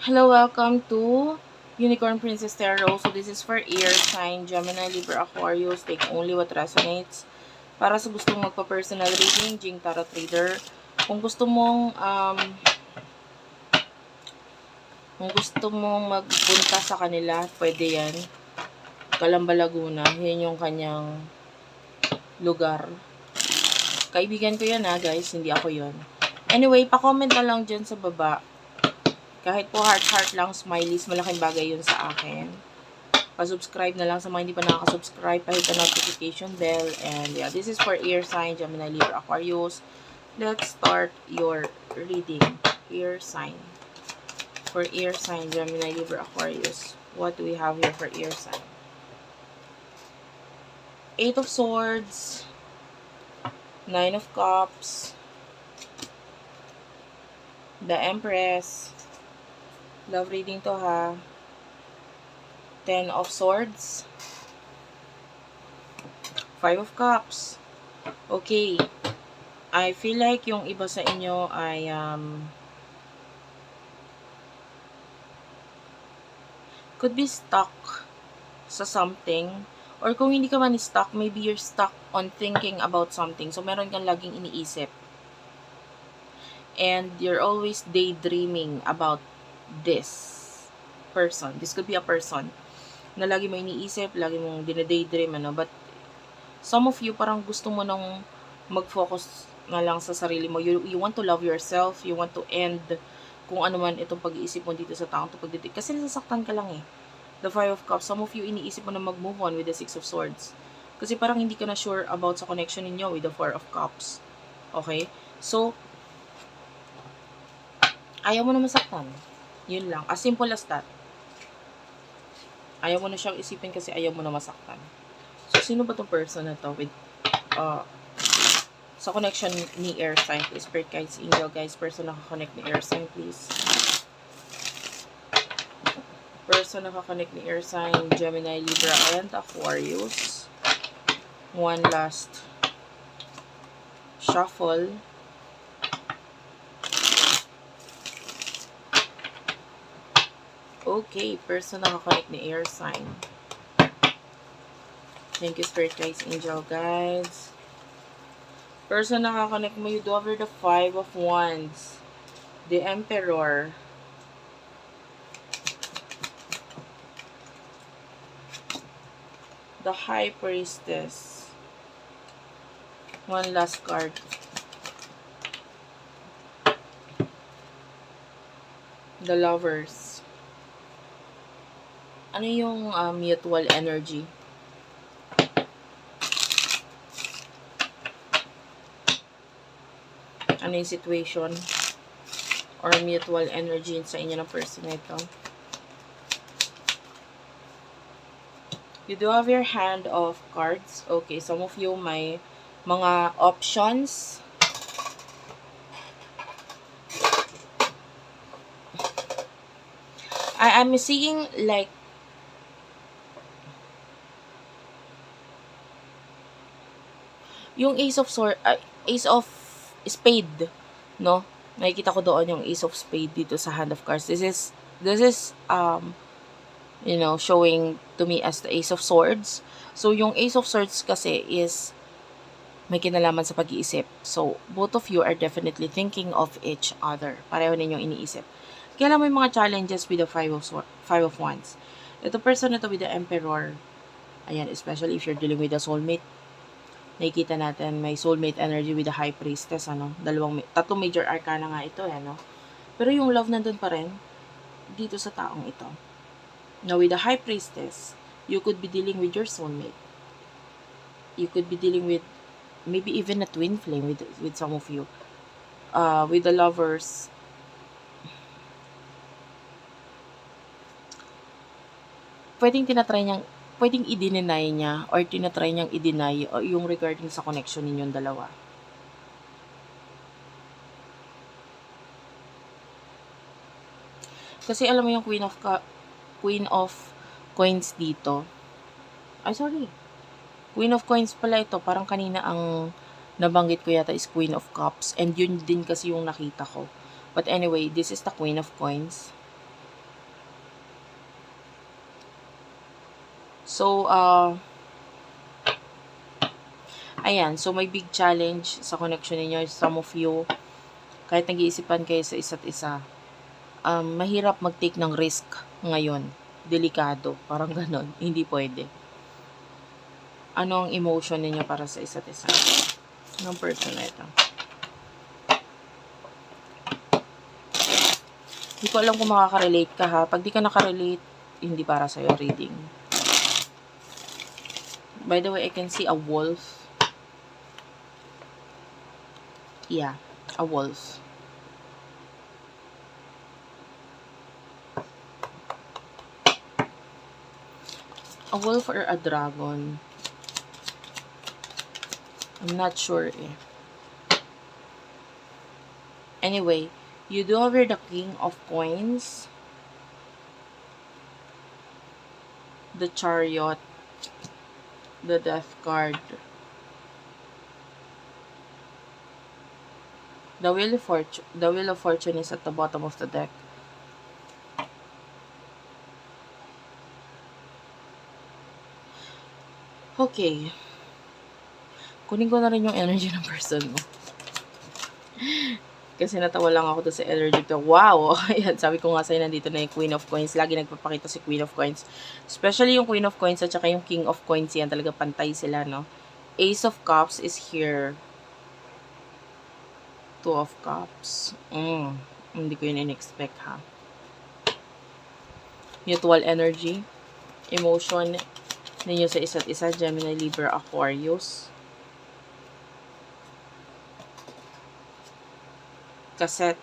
Hello, welcome to Unicorn Princess Tarot. So this is for air sign, Gemini, Libra, Aquarius. Take only what resonates. Para sa gustong magpa-personal reading, Jing Tarot Reader. Kung gusto mong magpunta sa kanila, pwede yan. Calamba, Laguna. Yan yung kanyang lugar. Kaibigan ko yan guys. Hindi ako yon. Anyway, pa-comment na lang dyan sa baba. Kahit po heart lang, smileys, malaking bagay yun sa akin. Pa-subscribe na lang sa mga hindi pa nakaka-subscribe. Pahit the notification bell. And yeah, this is for air sign, Gemini, Libra, Aquarius. Let's start your reading. Air sign. For air sign, Gemini, Libra, Aquarius. What do we have here for air sign? Eight of Swords. Nine of Cups. The Empress. Love reading to ha. Ten of Swords. Five of Cups. Okay. I feel like yung iba sa inyo ay could be stuck sa something. Or kung hindi ka man stuck, maybe you're stuck on thinking about something. So, meron kang laging iniisip. And you're always daydreaming about this person. This could be a person na lagi mo iniisip, lagi mong dine-daydream, but some of you parang gusto mo nang mag-focus na lang sa sarili mo. You want to love yourself, you want to end kung ano man itong pag-iisip mo dito sa taong to pagdidig. Kasi nasasaktan ka lang The Five of Cups, some of you iniisip mo na mag-move on with the Six of Swords. Kasi parang hindi ka na sure about sa connection ninyo with the Four of Cups. Okay? So, ayaw mo na masaktan. Yun lang. As simple as that. Ayaw mo na siyang isipin kasi ayaw mo na masaktan. So, sino ba tong person na to with, sa connection ni air sign? Please, Spirit Guides, Angel Guys, person nakakonect ni air sign, please. Person nakakonect ni air sign, Gemini, Libra, and Aquarius. One last shuffle. Okay, person nakakonect ni air sign. Thank you, Spirit Guides, Angel Guides. Person nakakonect mo, you do over the Five of Wands. The Emperor. The High Priestess. One last card. The Lovers. Ano yung mutual energy? Ano yung situation? Or mutual energy sa inyo ng person na ito? You do have your hand of cards. Okay, some of you may mga options. I'm seeing like yung Ace of Spade, no? Nakikita ko doon yung Ace of Spade dito sa hand of cards. This is showing to me as the Ace of Swords. So yung Ace of Swords kasi is may kinalaman sa pag-iisip. So both of you are definitely thinking of each other. Pareho ninyong iniisip. Kaya lang may mga challenges with the Five of Wands. Ito person na to with the Emperor. Ayan, especially if you're dealing with a soulmate. Nakikita natin may soulmate energy with the High Priestess, tatlong major arcana nga ito, Pero yung love nandun pa rin dito sa taong ito. Now, with the High Priestess, you could be dealing with your soulmate. You could be dealing with maybe even a twin flame with some of you. With the Lovers, pwedeng i-deny niya or tinatry niyang i-deny yung regarding sa connection ninyong dalawa. Kasi alam mo yung Queen of Coins dito. Queen of Coins pala ito. Parang kanina ang nabanggit ko yata is Queen of Cups. And yun din kasi yung nakita ko. But anyway, this is the Queen of Coins. So, ayan. So, may big challenge sa connection ninyo. Some of you, kahit nag-iisipan kayo sa isa't isa, mahirap mag-take ng risk ngayon. Delikado. Parang ganon. Hindi pwede. Ano ang emotion ninyo para sa isa't isa? Anong person na ito? Hindi ko alam kung makaka-relate ka ha. Pag di ka nakarelate, hindi para sa'yo reading. By the way, I can see a wolf. Yeah, a wolf. A wolf or a dragon? I'm not sure eh. Anyway, you do have here the King of Coins, the Chariot, the Death card, the Wheel of Fortune. The Wheel of Fortune is at the bottom of the deck. Okay. Kunin ko na rin yung energy ng person mo. Kasi natawa lang ako to sa energy to. Wow! Ayan, sabi ko nga sa'yo, nandito na yung Queen of Coins. Lagi nagpapakita si Queen of Coins. Especially yung Queen of Coins at saka yung King of Coins. Yan, talaga pantay sila, no? Ace of Cups is here. Two of Cups. Hindi ko yun in-expect, ha? Mutual energy. Emotion ninyo sa isa't isa. Gemini, Libra, Aquarius. Cassette.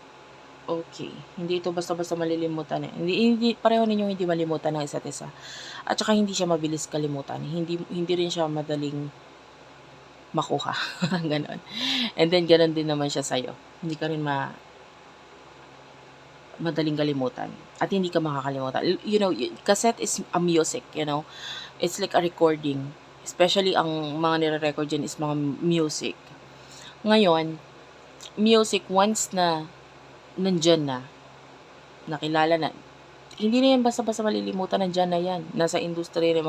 Okay. Hindi ito basta-basta malilimutan eh. Hindi pareho ninyong hindi malimutan ng isa't isa. At saka hindi siya mabilis kalimutan. Hindi rin siya madaling makuha. Ganon. And then, ganon din naman siya sa'yo. Hindi ka rin madaling kalimutan. At hindi ka makakalimutan. You know, cassette is a music, you know. It's like a recording. Especially ang mga nire-record dyan is mga music. Ngayon, music, once na nandyan na, nakilala na, hindi na yan basta-basta malilimutan, nandyan na yan. Nasa industry na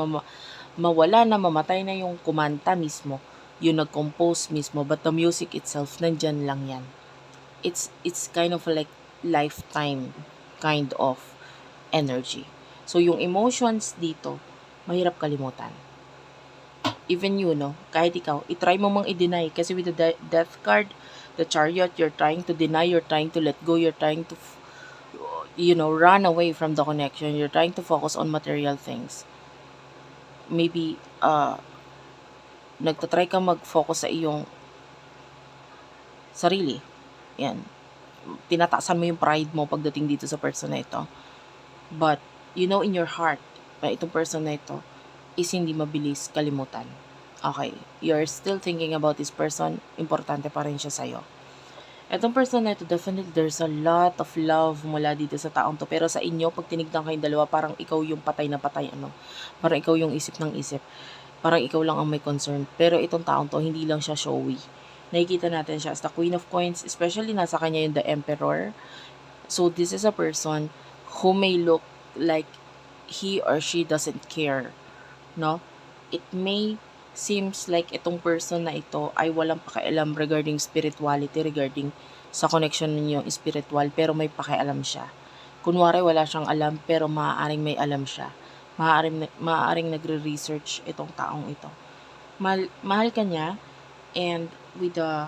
mawala na, mamatay na yung kumanta mismo, yung nag-compose mismo, but the music itself, nandyan lang yan. It's kind of like lifetime kind of energy. So, yung emotions dito, mahirap kalimutan. Even you, no? Kahit ikaw, itry mo mang i-deny. Kasi with the Death card, the Chariot, you're trying to deny, you're trying to let go, you're trying to, you know, run away from the connection. You're trying to focus on material things. Maybe, nagtatry ka mag-focus sa iyong sarili. Yan. Tinataasan mo yung pride mo pagdating dito sa person na ito. But, you know in your heart, na itong person na ito is hindi mabilis kalimutan. Okay. You're still thinking about this person, importante pa rin siya sa'yo. Itong person na ito, definitely there's a lot of love mula dito sa taong to. Pero sa inyo, pag tinignan kayong dalawa, parang ikaw yung patay na patay, ano? Parang ikaw yung isip ng isip. Parang ikaw lang ang may concern. Pero itong taong to, hindi lang siya showy. Nakikita natin siya as the Queen of Coins, especially nasa kanya yung the Emperor. So, this is a person who may look like he or she doesn't care. No? It may seems like itong person na ito ay walang pakialam regarding spirituality, regarding sa connection ninyo spiritual, pero may pakialam siya. Kunwari wala siyang alam, pero maaaring may alam siya. Maaaring nagre-research itong taong ito. Mahal ka niya, and with the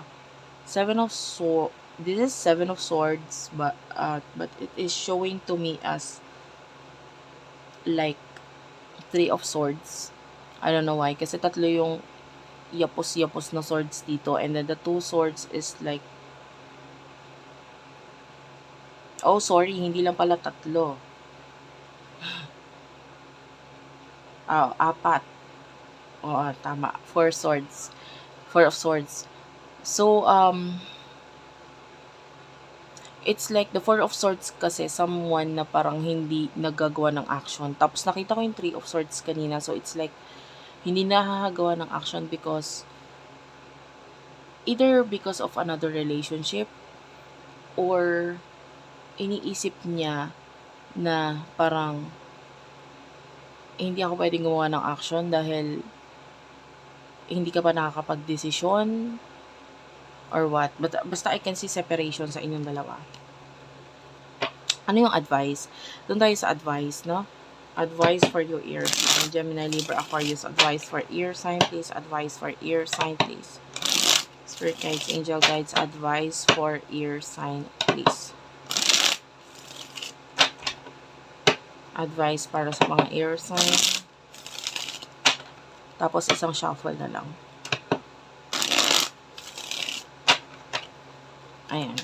this is Seven of Swords, but it is showing to me as like Three of Swords. I don't know why. Kasi tatlo yung yapos-yapos na swords dito. And then the two swords is like... Oh, sorry. Hindi lang pala tatlo. Oh, apat. Oh, tama. Four swords. Four of Swords. So, it's like the Four of Swords kasi someone na parang hindi nagagawa ng action. Tapos nakita ko yung Three of Swords kanina. So, it's like hindi nakakagawa ng action because either because of another relationship or iniisip niya na parang hindi ako pwedeng gumawa ng action dahil hindi ka pa nakakapag-desisyon or what. But, basta I can see separation sa inyong dalawa. Ano yung advice? Doon tayo sa advice, no? Advice for your ear sign. Gemini, Libra, Aquarius. Advice for ear sign, please. Advice for ear sign, please. Spirit guides, angel guides. Advice for ear sign, please. Advice para sa mga ear sign. Tapos isang shuffle na lang. Ayan.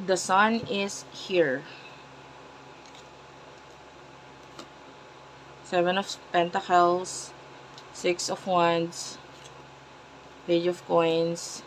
The sun is here. 7 of Pentacles, 6 of Wands, Page of Coins,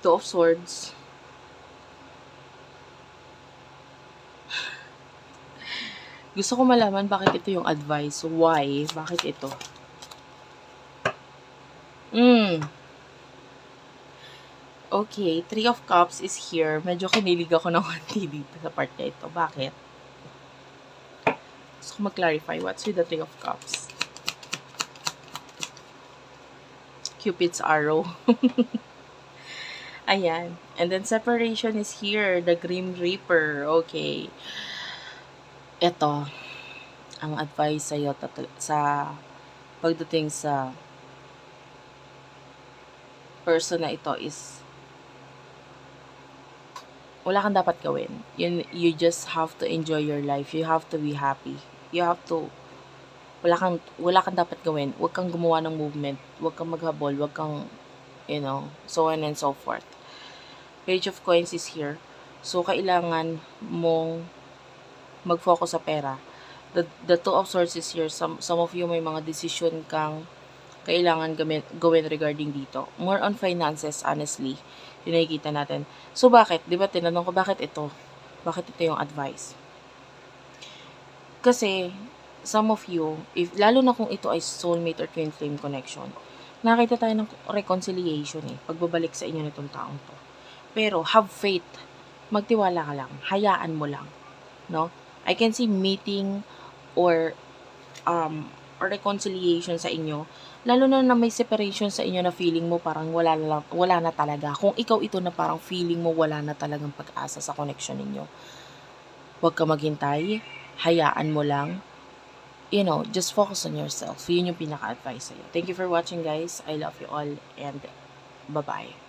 Two of Swords, gusto ko malaman bakit ito yung advice. Why? Bakit ito? Okay, Three of Cups is here. Medyo kinilig ako ng konti dito sa part na ito. Bakit? Gusto ko mag-clarify. What's with the Three of Cups? Cupid's arrow. Ayan. And then separation is here. The Grim Reaper. Okay. Ito, ang advice sa'yo sa pagdating sa person na ito is wala kang dapat gawin. You just have to enjoy your life. You have to be happy. You have to wala kang dapat gawin. Huwag kang gumawa ng movement. Huwag kang maghabol. Huwag kang, so on and so forth. Page of Coins is here. So, kailangan mong mag-focus sa pera. The Two of Swords is here. Some of you may mga decision kang kailangan gawin regarding dito. More on finances, honestly. Yung nakikita natin. So, bakit? Diba, tinanong ko, bakit ito? Bakit ito yung advice? Kasi, some of you, lalo na kung ito ay soulmate or twin flame connection, nakita tayo ng reconciliation pagbabalik sa inyo nitong taong to. Pero, have faith. Magtiwala ka lang. Hayaan mo lang. No? I can see meeting or reconciliation sa inyo. Lalo na may separation sa inyo na feeling mo parang wala na talaga. Kung ikaw ito na parang feeling mo wala na talagang pag-asa sa connection ninyo. Huwag ka maghintay. Hayaan mo lang. Just focus on yourself. Yun yung pinaka-advice sa'yo. Thank you for watching, guys. I love you all and bye-bye.